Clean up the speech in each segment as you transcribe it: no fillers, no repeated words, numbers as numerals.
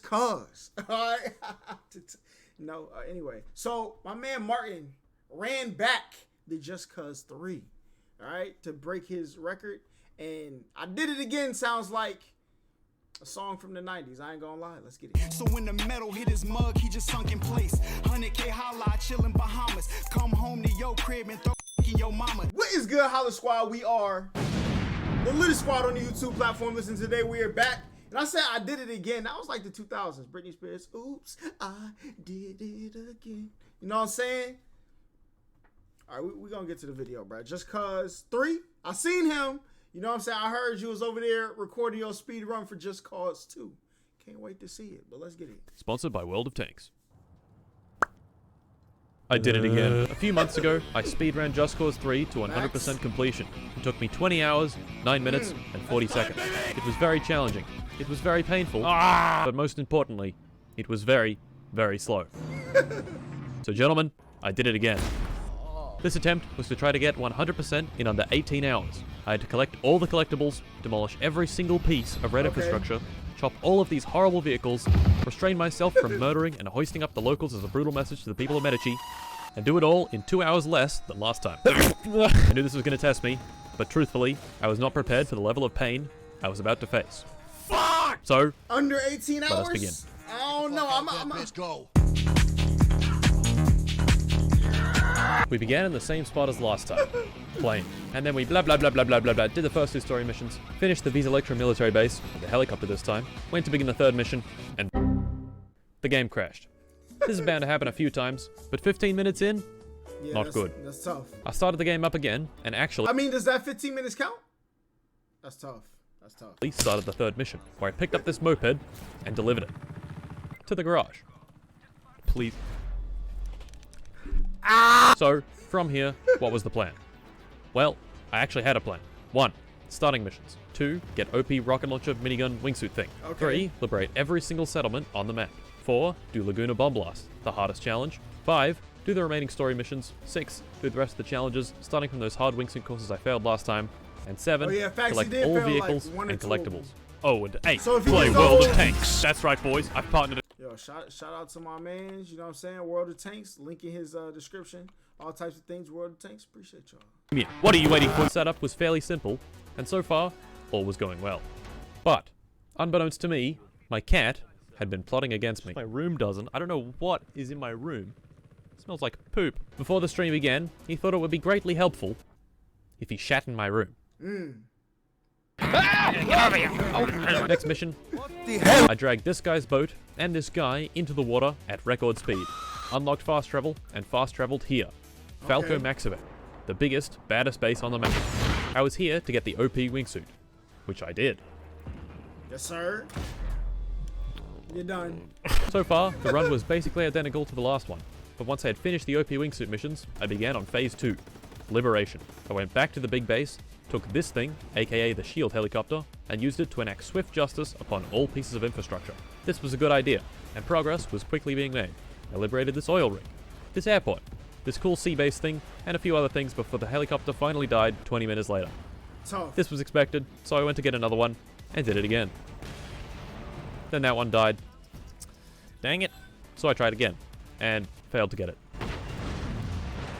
cause. Alright. No, anyway. So my man Martin ran back the Just Cause 3. Alright, to break his record. And I did it again sounds like a song from the 90s. I ain't gonna lie. Let's get it. So when the metal hit his mug, he just sunk in place. 100K Holla, chillin' Bahamas. Come home to your crib and throw in your mama. What is good, HollaSquad? We are the latest squad on the YouTube platform. Listen, today we are back. And I said I did it again. That was like the 2000s. Britney Spears. Oops, I did it again. You know what I'm saying? All right, we're going to get to the video, bro. Just Cause 3. I seen him. You know what I'm saying? I heard you was over there recording your speed run for Just Cause 2. Can't wait to see it, but let's get it. Sponsored by World of Tanks. I did it again. A few months ago, I speedran Just Cause 3 to 100% completion. It took me 20 hours, 9 minutes, and 40 seconds. It was very challenging. It was very painful. But most importantly, it was very, very slow. So gentlemen, I did it again. This attempt was to try to get 100% in under 18 hours. I had to collect all the collectibles, demolish every single piece of red infrastructure, chop all of these horrible vehicles, restrain myself from murdering and hoisting up the locals as a brutal message to the people of Medici, and do it all in 2 hours less than last time. I knew this was going to test me, but truthfully, I was not prepared for the level of pain I was about to face. Fuck! So, under 18 hours? Let us begin. I don't know. Let's go. We began in the same spot as last time, plane. And then we blah blah blah blah blah blah blah, did the first 2 story missions, finished the Visa Electra military base, with the helicopter this time, went to begin the 3rd mission, and the game crashed. This is bound to happen a few times, but 15 minutes in, Yeah, not good. That's tough. I started the game up again, and actually I mean, does that 15 minutes count? That's tough. That's tough. started the 3rd mission, where I picked up this moped and delivered it to the garage. Please. So, from here, what was the plan? Well, I actually had a plan. 1. Starting missions. 2. Get OP rocket launcher minigun wingsuit thing. Okay. 3. Liberate every single settlement on the map. 4. Do Laguna Bomb Blast, the hardest challenge. 5. Do the remaining story missions. 6. Do the rest of the challenges, starting from those hard wingsuit courses I failed last time. And 7. Oh, yeah, facts, collect you did all fail, like, vehicles 1 or and 2 of them. collectibles. Oh, and 8. So if you Play was World going- of Tanks. That's right, boys. I've partnered. Yo, shout out to my mans, you know what I'm saying? World of Tanks, link in his description. All types of things, World of Tanks. Appreciate y'all. What are you waiting for? Setup was fairly simple, and so far, all was going well. But, unbeknownst to me, my cat had been plotting against me. My room doesn't. I don't know what is in my room. It smells like poop. Before the stream began, he thought it would be greatly helpful if he shat in my room. Next mission, I dragged this guy's boat and this guy into the water at record speed. Unlocked fast travel and fast traveled here. Falco Okay. Maxivate, the biggest, baddest base on the map. I was here to get the OP wingsuit, which I did. Yes, sir. You're done. So far, the run was basically identical to the last one, but once I had finished the OP wingsuit missions, I began on phase 2, Liberation. I went back to the big base, took this thing, aka the shield helicopter, and used it to enact swift justice upon all pieces of infrastructure. This was a good idea, and progress was quickly being made. I liberated this oil rig, this airport, this cool sea base thing, and a few other things before the helicopter finally died 20 minutes later. Tough. This was expected, so I went to get another one, and did it again. Then that one died. Dang it. So I tried again, and failed to get it.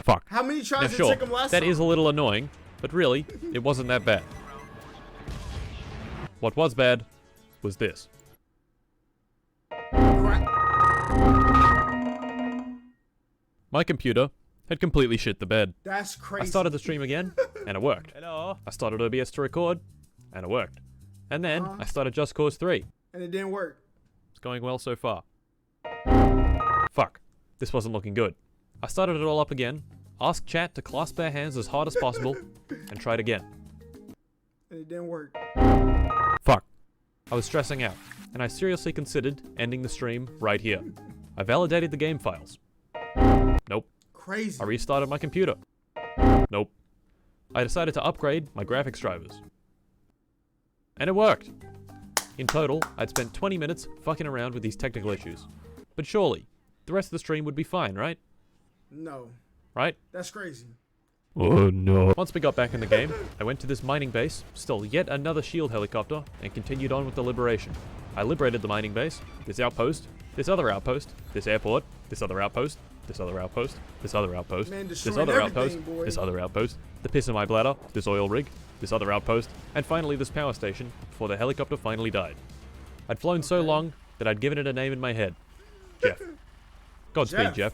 Fuck. How many Now tries did it sure, take him last that time? is a little annoying, but really, it wasn't that bad. What was bad was this. My computer had completely shit the bed. That's crazy. I started the stream again, and it worked. Hello. I started OBS to record, and it worked. And then, I started Just Cause 3. And it didn't work. It's going well so far. Fuck. This wasn't looking good. I started it all up again, asked chat to clasp their hands as hard as possible, and tried again. And it didn't work. Fuck. I was stressing out, and I seriously considered ending the stream right here. I validated the game files. Nope. Crazy. I restarted my computer. Nope. I decided to upgrade my graphics drivers. And it worked. In total, I'd spent 20 minutes fucking around with these technical issues. But surely, the rest of the stream would be fine, right? No. Right? That's crazy. Oh no. Once we got back in the game, I went to this mining base, stole yet another shield helicopter, and continued on with the liberation. I liberated the mining base, this outpost, this other outpost, this airport, this other outpost, this other outpost, this other outpost, Man, this destroying other outpost, everything, boy. this other outpost, the piss in my bladder, this oil rig, this other outpost, and finally this power station before the helicopter finally died. I'd flown so long that I'd given it a name in my head. Jeff. Godspeed, Jeff.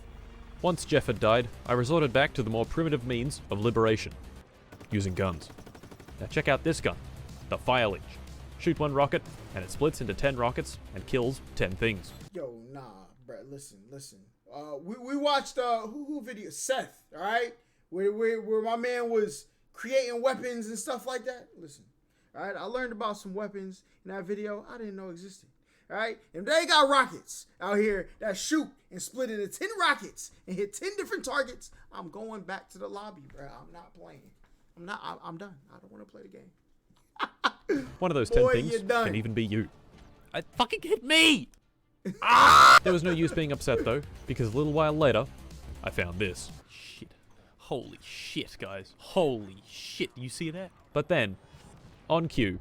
Once Jeff had died, I resorted back to the more primitive means of liberation, using guns. Now check out this gun, the Fire Leech. Shoot one rocket, and it splits into 10 rockets and kills 10 things. Yo, nah, bro. Listen. We watched who video Seth, all right, where my man was creating weapons and stuff like that. Listen, all right. I learned about some weapons in that video I didn't know existed. All right, and they got rockets out here that shoot and split into 10 rockets and hit 10 different targets. I'm going back to the lobby, bro. I'm not playing. I'm done. I don't want to play the game. One of those 10 Boy, things you're done. can even be you. It fucking hit me! There was no use being upset though, because a little while later, I found this. Shit. Holy shit, guys. Holy shit. You see that? But then, on cue,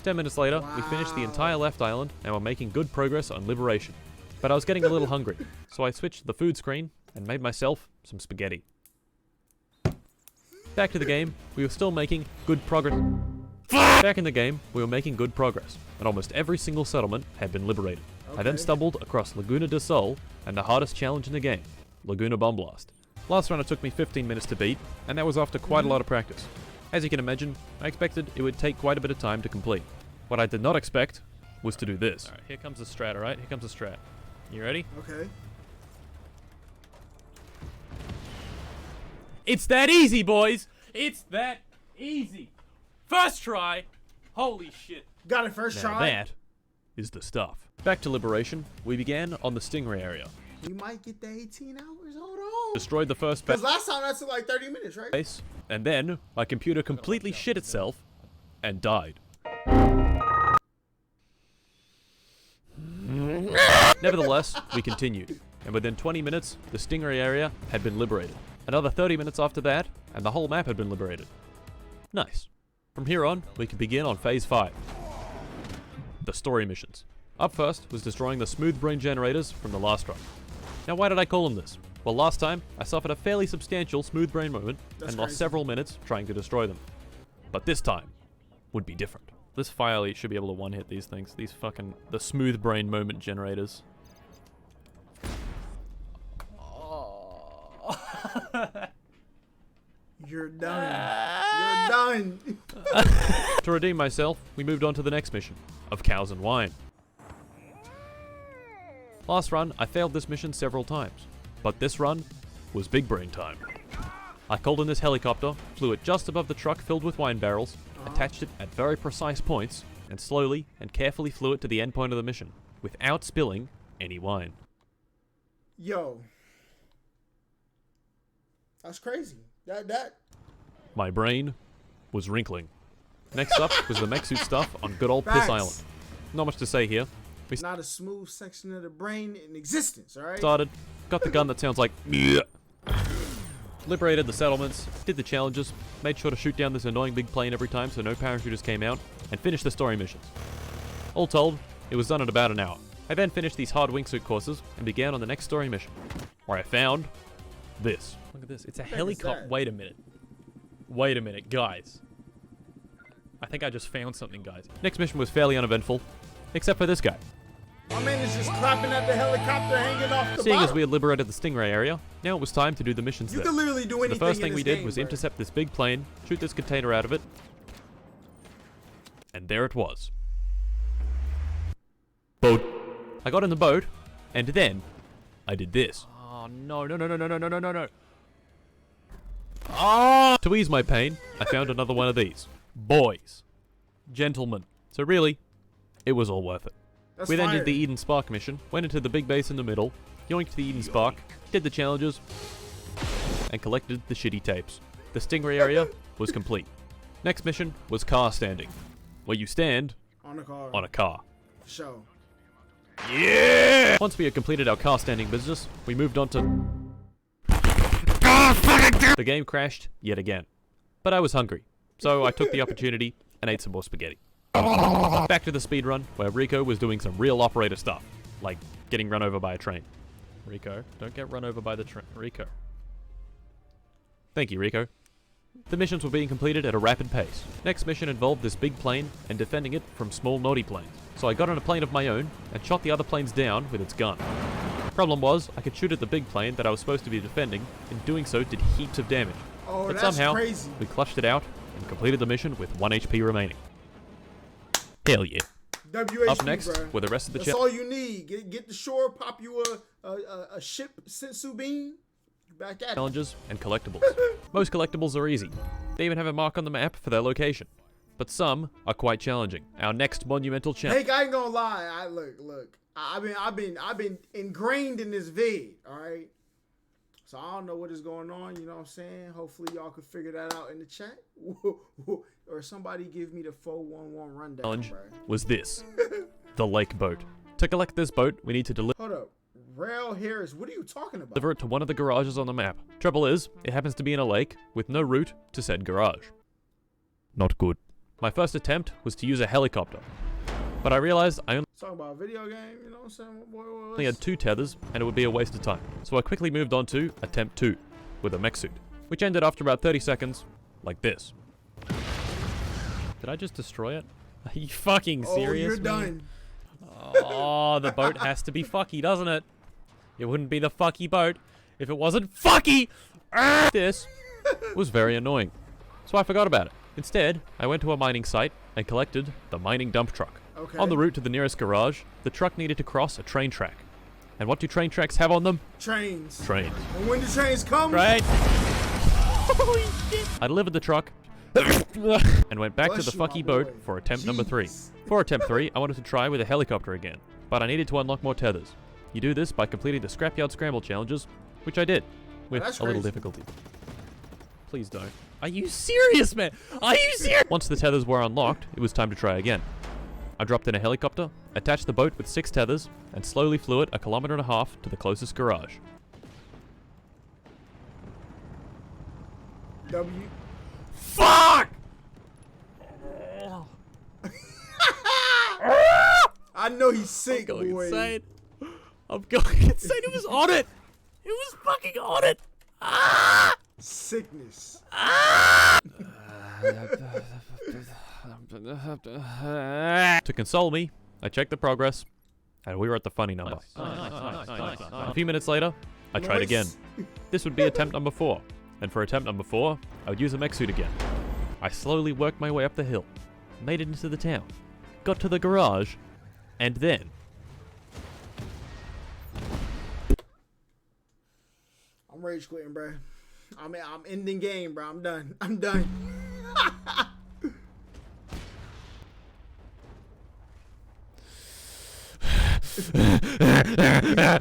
10 minutes later, we finished the entire left island and were making good progress on liberation. But I was getting a little hungry, so I switched to the food screen and made myself some spaghetti. Back to the game, we were still making good progress. Back in the game, we were making good progress, and almost every single settlement had been liberated. I then stumbled across Laguna del Sol and the hardest challenge in the game, Laguna Bomb Blast. Last run it took me 15 minutes to beat, and that was after quite a lot of practice. As you can imagine, I expected it would take quite a bit of time to complete. What I did not expect was to do this. Alright, here comes the strat, alright? Here comes the strat. You ready? Okay. It's that easy, boys! It's that easy! First try! Holy shit. Got it first Now try. that is the stuff. Back to liberation, we began on the Stingray area. We might get the 18 hours. Hold on. Destroyed the first Because last time that took like 30 minutes, right? base, and then my computer completely shit itself and died. Nevertheless, we continued, and within 20 minutes, the Stingray area had been liberated. Another 30 minutes after that, and the whole map had been liberated. Nice. From here on, we could begin on Phase 5. The story missions. Up first was destroying the smooth brain generators from the last run. Now why did I call them this? Well, last time, I suffered a fairly substantial smooth brain moment and lost several minutes trying to destroy them. But this time would be different. This Fire Leech should be able to one-hit these things. These fucking... the smooth brain moment generators. You're done. You're done. To redeem myself, we moved on to the next mission, of Cows and Wine. Last run, I failed this mission several times, but this run was big brain time. I called in this helicopter, flew it just above the truck filled with wine barrels, attached it at very precise points, and slowly and carefully flew it to the end point of the mission, without spilling any wine. Yo. That's crazy. That. My brain was wrinkling. Next up was the Mech Suit stuff on good old Piss Facts. Island. Not much to say here. We Not a smooth section of the brain in existence, alright? started, got the gun that sounds like "Bleh." Liberated the settlements, did the challenges, made sure to shoot down this annoying big plane every time so no parachuters came out, and finished the story missions. All told, it was done in about an hour. I then finished these hard wingsuit courses and began on the next story mission, where I found this. Look at this, it's a helicopter. that? Wait a minute. Wait a minute, guys. I think I just found something, guys. Next mission was fairly uneventful, except for this guy. My man is just clapping at the helicopter hanging off the Seeing as bottom. we had liberated the Stingray area, now it was time to do the missions You there. can literally do So anything the first in thing this we did game, was bro. intercept this big plane, shoot this container out of it, and there it was. Boat. I got in the boat, and then I did this. Oh no, no, no, no, no, no, no, no, no. Oh! To ease my pain, I found another one of these. Boys. Gentlemen. So really, it was all worth it. That's We then fire. did the Eden Spark mission, went into the big base in the middle, yoinked the Eden Spark, did the challenges, and collected the shitty tapes. The Stingray area was complete. Next mission was car standing, where you stand on the car. on a car. For sure. Yeah! Once we had completed our car standing business, we moved on to car fucking The game crashed yet again. But I was hungry, so I took the opportunity and ate some more spaghetti. Back to the speedrun, where Rico was doing some real operator stuff, like getting run over by a train. Rico, don't get run over by the train. Rico. Thank you, Rico. The missions were being completed at a rapid pace. Next mission involved this big plane and defending it from small naughty planes. So I got on a plane of my own and shot the other planes down with its gun. Problem was, I could shoot at the big plane that I was supposed to be defending, and doing so did heaps of damage. Oh, but that's somehow, crazy. we clutched it out and completed the mission with 1 HP remaining. Hell yeah. WHP, Up next bro. were the rest of the That's all you need. Get the shore, pop you a ship sensu bean. Back at it. challenges and collectibles. Most collectibles are easy. They even have a mark on the map for their location. But some are quite challenging. Our next monumental challenge. Hey, I ain't gonna lie. Look. I've been ingrained in this vid. All right. So I don't know what is going on. You know what I'm saying? Hopefully y'all can figure that out in the chat, or somebody give me the 411 rundown. Challenge Bro. was this: the lake boat. To collect this boat, we need to deliver Hold up. Rail Harris, what are you talking about? it to one of the garages on the map. Trouble is, it happens to be in a lake with no route to said garage. Not good. My first attempt was to use a helicopter, but I realized I Talking about a video game, you know what I'm saying? only had 2 tethers and it would be a waste of time. So I quickly moved on to attempt 2 with a mech suit, which ended after about 30 seconds like this. Did I just destroy it? Are you fucking serious? Oh, you're man? done. Oh, the boat has to be fucky, doesn't it? It wouldn't be the fucky boat if it wasn't fucky! This was very annoying, so I forgot about it. Instead, I went to a mining site and collected the mining dump truck. Okay. On the route to the nearest garage, the truck needed to cross a train track. And what do train tracks have on them? Trains. Trains. And when the trains come, Right? Holy shit! I delivered the truck and went back Bless to the you, my fucky boy. boat for attempt number 3. Jeez. For attempt 3, I wanted to try with a helicopter again, but I needed to unlock more tethers. You do this by completing the Scrapyard Scramble challenges, which I did, with That's a little crazy. difficulty. Please don't. Are you serious, man? Are you serious? Once the tethers were unlocked, it was time to try again. I dropped in a helicopter, attached the boat with 6 tethers, and slowly flew it 1.5 kilometers to the closest garage. W. Fuck! I know he's sick, Going boy. insane. I'm going insane. It was on it. It was fucking on it. Ah! Sickness. To console me, I checked the progress, and we were at the funny number. A few minutes later, I tried again. This would be attempt number 4, and for attempt number 4, I would use a mech suit again. I slowly worked my way up the hill, made it into the town, got to the garage, and then... I'm rage quitting, bro. I'm ending game, bro. I'm done. I'm done.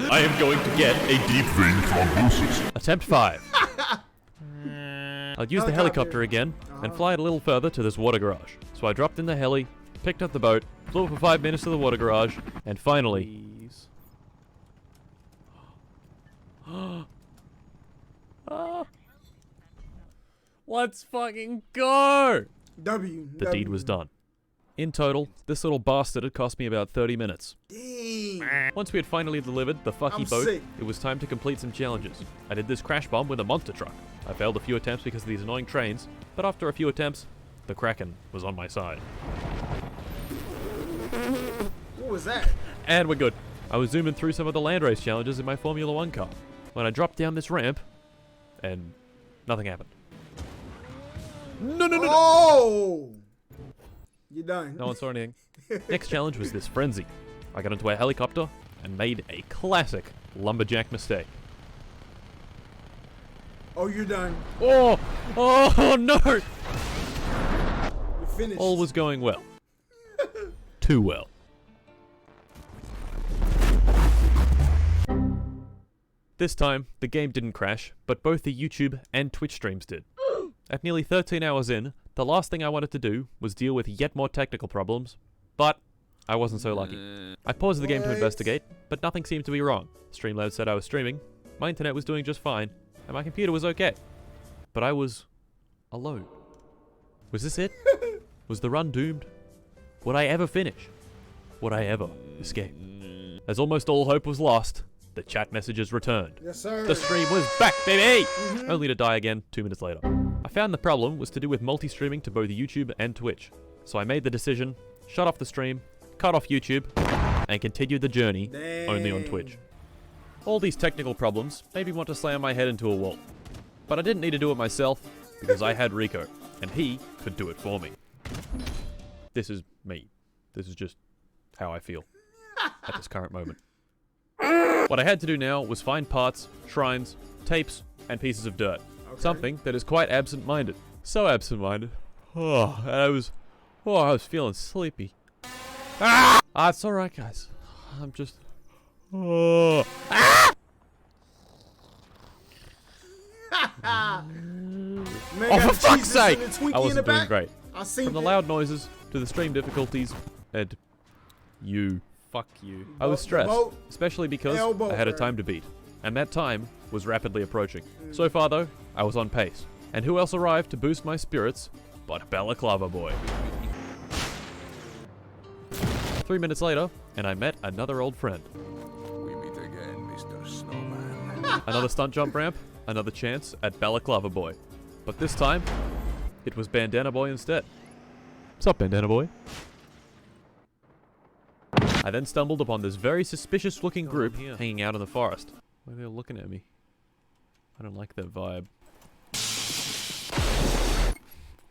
I am going to get a deep vein thrombosis. Attempt 5. I'd use the helicopter again and fly it a little further to this water garage. So I dropped in the heli, picked up the boat, flew for 5 minutes to the water garage, and finally... Let's fucking go! W. The deed was done. In total, this little bastard had cost me about 30 minutes. Dang. Once we had finally delivered the fucky I'm boat, sick. it was time to complete some challenges. I did this crash bomb with a monster truck. I failed a few attempts because of these annoying trains, but after a few attempts, the Kraken was on my side. What was that? And we're good. I was zooming through some of the land race challenges in my Formula 1 car when I dropped down this ramp, and nothing happened. No! Oh! You're done. No one saw anything. Next challenge was this frenzy. I got into a helicopter and made a classic lumberjack mistake. Oh, you're done. Oh no! You're finished. All was going well. Too well. This time, the game didn't crash, but both the YouTube and Twitch streams did. At nearly 13 hours in, the last thing I wanted to do was deal with yet more technical problems, but I wasn't so lucky. I paused the game to What? investigate, but nothing seemed to be wrong. Streamlabs said I was streaming, my internet was doing just fine, and my computer was okay. But I was alone. Was this it? Was the run doomed? Would I ever finish? Would I ever escape? As almost all hope was lost, the chat messages returned. Yes, sir. The stream was back, baby! Only to die again 2 minutes later. I found the problem was to do with multi-streaming to both YouTube and Twitch. So I made the decision, shut off the stream, cut off YouTube, and continued the journey only on Twitch. All these technical problems made me want to slam my head into a wall. But I didn't need to do it myself, because I had Rico, and he could do it for me. This is me. This is just how I feel at this current moment. What I had to do now was find parts, shrines, tapes, and pieces of dirt. Okay. Something that is quite absent-minded. So absent-minded. Oh, and I was feeling sleepy. It's alright, guys. I'm just... Oh, Man, for fuck's sake! I I wasn't doing great. I seen From the loud noises to the stream difficulties, and you. Fuck you. I was stressed, especially because I had a time to beat, and that time was rapidly approaching. So far, though, I was on pace. And who else arrived to boost my spirits but Balaclava Boy? 3 minutes later, and I met another old friend. We meet again, Mr. Snowman. Another stunt jump ramp, another chance at Balaclava Boy. But this time, it was Bandana Boy instead. What's up, Bandana Boy? I then stumbled upon this very suspicious-looking group hanging out in the forest. Why are they all looking at me? I don't like that vibe.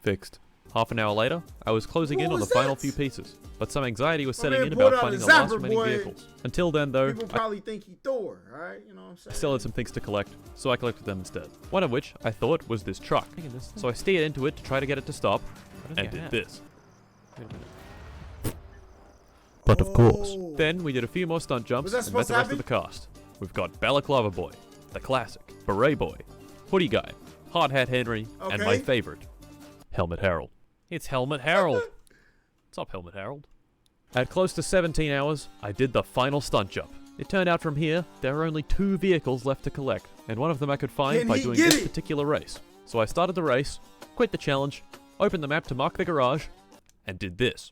Fixed. Half an hour later, I was closing in on the final few pieces, but some anxiety was setting in about finding the last remaining vehicles. Until then, though, People probably think he Thor, alright? You know what I'm saying? I still had some things to collect, so I collected them instead. One of which I thought was this truck. So I steered into it to try to get it to stop, and did this. But of course. Then we did a few more stunt jumps and met the rest of the cast. We've got Balaclava Boy, the classic, Beret Boy, Hoodie Guy, Hard Hat Henry, and my favorite, Helmet Harold. It's Helmet Harold. What's up, Helmet Harold? At close to 17 hours, I did the final stunt jump. It turned out from here, there are only 2 vehicles left to collect, and one of them I could find by doing this particular race. So I started the race, quit the challenge, opened the map to mark the garage, and did this.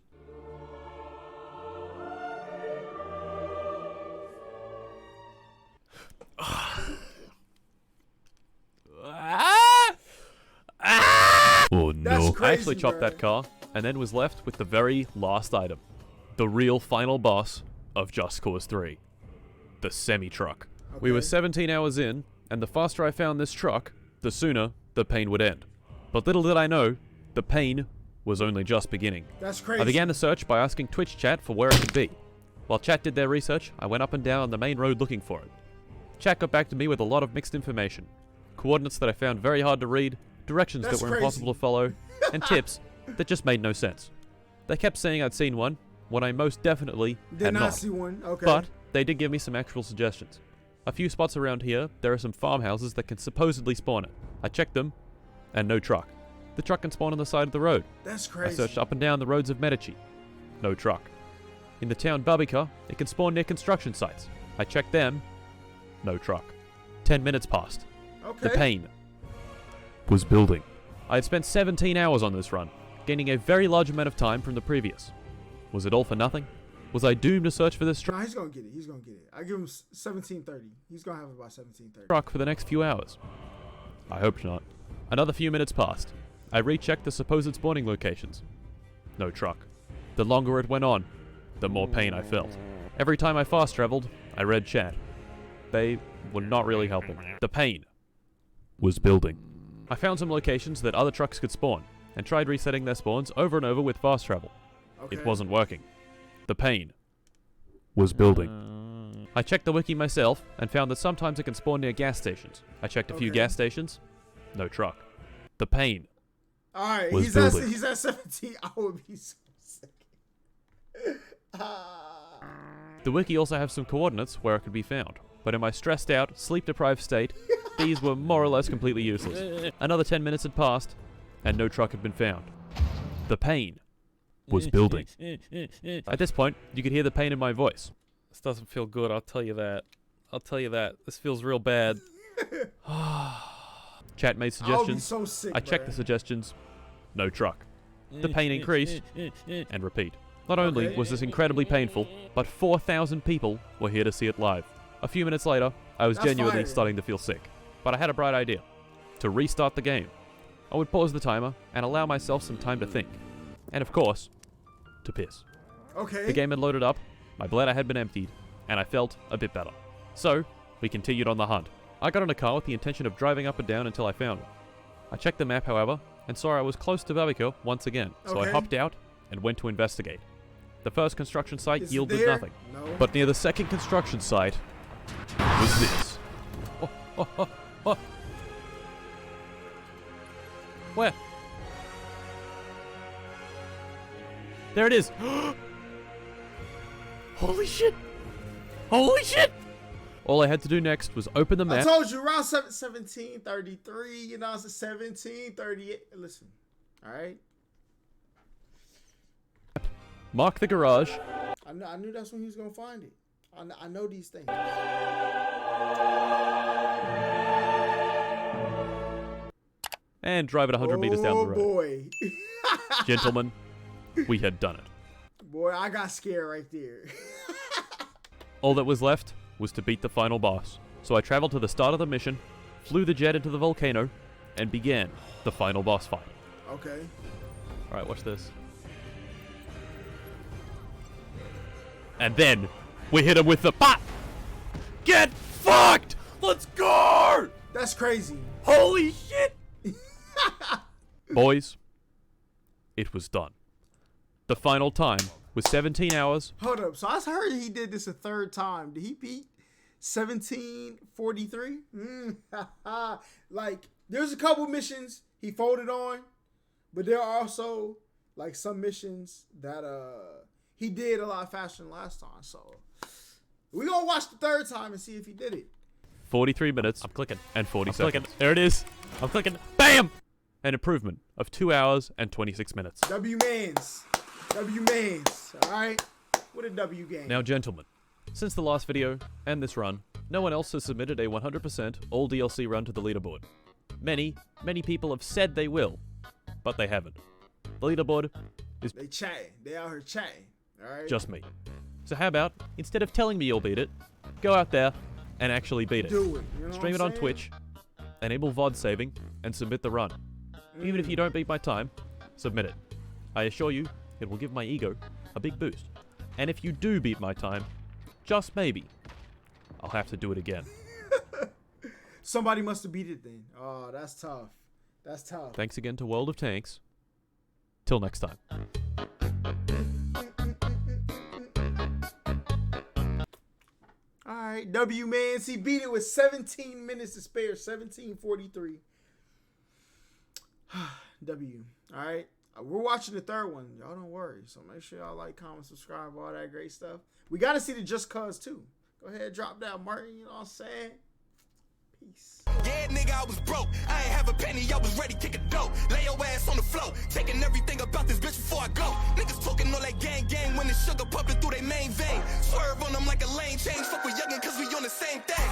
Oh no. I actually chopped that car, and then was left with the very last item. The real final boss of Just Cause 3. The semi-truck. We were 17 hours in, and the faster I found this truck, the sooner the pain would end. But little did I know, the pain was only just beginning. That's crazy. I began the search by asking Twitch chat for where it could be. While chat did their research, I went up and down the main road looking for it. Chat got back to me with a lot of mixed information. Coordinates that I found very hard to read, directions that were impossible to follow, and tips that just made no sense. They kept saying I'd seen one, when I most definitely had not. See one. Okay. But they did give me some actual suggestions. A few spots around here, there are some farmhouses that can supposedly spawn it. I checked them, and no truck. The truck can spawn on the side of the road. That's crazy. I searched up and down the roads of Medici. No truck. In the town Babica, it can spawn near construction sites. I checked them. No truck. 10 minutes passed. The pain was building. I had spent 17 hours on this run, gaining a very large amount of time from the previous. Was it all for nothing? Was I doomed to search for this truck? Nah, he's gonna get it. He's gonna get it. I give him 17:30. He's gonna have it by 17:30. Truck for the next few hours. I hope not. Another few minutes passed. I rechecked the supposed spawning locations. No truck. The longer it went on, the more pain I felt. Every time I fast traveled, I read chat. They were not really helping. The pain was building. I found some locations that other trucks could spawn, and tried resetting their spawns over and over with fast travel. It wasn't working. The pain was building. I checked the wiki myself, and found that sometimes it can spawn near gas stations. I checked a few gas stations. No truck. The pain was building. He's at 17. I would be so sick. The wiki also has some coordinates where it could be found, but in my stressed out, sleep-deprived state, these were more or less completely useless. Another 10 minutes had passed, and no truck had been found. The pain was building. At this point, you could hear the pain in my voice. This doesn't feel good, I'll tell you that. I'll tell you that. This feels real bad. Chat made I would be suggestions. so sick, I checked the bruh. suggestions. No truck. The pain increased, and repeat. Not only was this incredibly painful, but 4,000 people were here to see it live. A few minutes later, I was That's genuinely fire. starting to feel sick. But I had a bright idea. To restart the game. I would pause the timer and allow myself some time to think. And of course, to piss. Okay. The game had loaded up, my bladder had been emptied, and I felt a bit better. So, we continued on the hunt. I got in a car with the intention of driving up and down until I found one. I checked the map, however, and saw I was close to Barbecue once again, so I Okay. hopped out and went to investigate. The first construction site Is it yielded there? nothing, No. but near the second construction site was this. Oh. Where? There it is. Holy shit! Holy shit! All I had to do next was open the I map. told you around 1733. You know, it's 1738. Listen, all right. Mark the garage, I knew that's when he was gonna find it. I know these things. and drive it 100 meters down the road. Boy. Gentlemen, we had done it. Boy, I got scared right there. All that was left was to beat the final boss. So I traveled to the start of the mission, flew the jet into the volcano, and began the final boss fight. Okay. Alright, watch this. And then, we hit him with the pot! Get fucked! Let's go! That's crazy. Holy shit! Boys, it was done. The final time was 17 hours. Hold up. So I heard he did this a third time. Did he beat 1743? Like, there's a couple missions he folded on, but there are also like some missions that he did a lot faster than last time. So we're gonna watch the third time and see if he did it. 43 minutes. I'm clicking. And 40 seconds. There it is. I'm clicking. Bam! An improvement of 2 hours and 26 minutes. W-Mans. Alright? What a W game. Now, gentlemen, since the last video and this run, no one else has submitted a 100% all DLC run to the leaderboard. Many people have said they will, but they haven't. The leaderboard is They chatting. They out here chatting. Alright? just me. So how about, instead of telling me you'll beat it, go out there and actually beat it. do it. You know Stream it what on I'm saying? Twitch, enable VOD saving, and submit the run. Even if you don't beat my time, submit it. I assure you, it will give my ego a big boost. And if you do beat my time, just maybe, I'll have to do it again. Somebody must have beat it then. Oh, that's tough. That's tough. Thanks again to World of Tanks. Till next time. Alright, W-Mans. He beat it with 17 minutes to spare. 17:43. W. Alright. We're watching the third one. Y'all don't worry. So make sure y'all like, comment, subscribe, all that great stuff. We got to see the Just Cause too. Go ahead, drop that, Martin. You know what I'm saying? Peace. Yeah, nigga, I was broke. I ain't have a penny, I was ready to kick a dope. Lay your ass on the floor, taking everything about this bitch before I go. Niggas talking all that gang when the sugar pumping through their main vein. Swerve on them like a lane change. Fuck with youngin' cause we on the same thing.